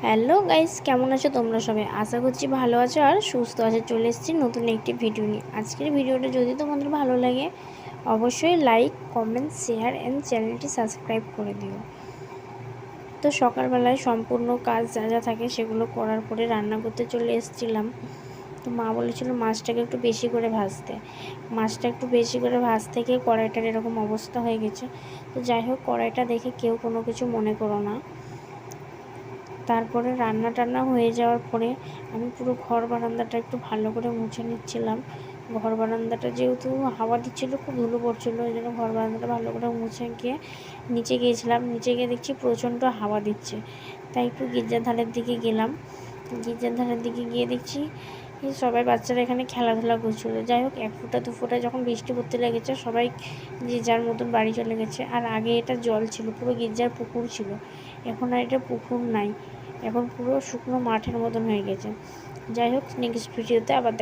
Hello guys, কেমন আছো তোমরা সবাই? আশা করছি ভালো আছো আর সুস্থ আছো। চলে এসেছি নতুন একটি ভিডিও নিয়ে। আজকের ভিডিওটা যদি তোমাদের ভালো লাগে অবশ্যই লাইক, কমেন্ট, শেয়ার অ্যান্ড চ্যানেলটি সাবস্ক্রাইব করে দিও। তো সকালবেলায় সম্পূর্ণ কাজ যা যা থাকে সেগুলো করার পরে রান্না করতে চলে এসেছিলাম। তো মা বলেছিল মাছটাকে একটু বেশি করে ভাজতে। মাছটা একটু বেশি করে ভাজতে গিয়ে কড়াইটার এরকম অবস্থা হয়ে গেছে। তো যাই হোক, কড়াইটা দেখে কেউ কোনো কিছু মনে করো না। তারপরে রান্না টান্না হয়ে যাওয়ার পরে আমি পুরো ঘর বারান্দাটা একটু ভালো করে মুছে নিচ্ছিলাম। ঘর বারান্দাটা যেহেতু হাওয়া দিচ্ছিলো, খুব ধুলো পড়ছিলো, ওই জন্য ঘর বারান্দাটা ভালো করে মুছে গিয়ে নিচে গিয়েছিলাম। নিচে গিয়ে দেখছি প্রচণ্ড হাওয়া দিচ্ছে, তাই একটু গির্জার ধারের দিকে গেলাম। গির্জার ধারের দিকে গিয়ে দেখছি সবাই বাচ্চারা এখানে খেলাধুলা করছিলো। যাই হোক, 1 ফোঁটা 2 ফোঁটা যখন বৃষ্টি পড়তে লেগেছে সবাই যে যার মতন বাড়ি চলে গেছে। আর আগে এটা জল ছিল, পুরো গির্জার পুকুর ছিল, এখন আর এটা পুকুর নাই, এখন পুরো শুকনো মাঠের মতন হয়ে গেছে। যাই হোক, নেক্সট ভিডিওতে আবার দেখা।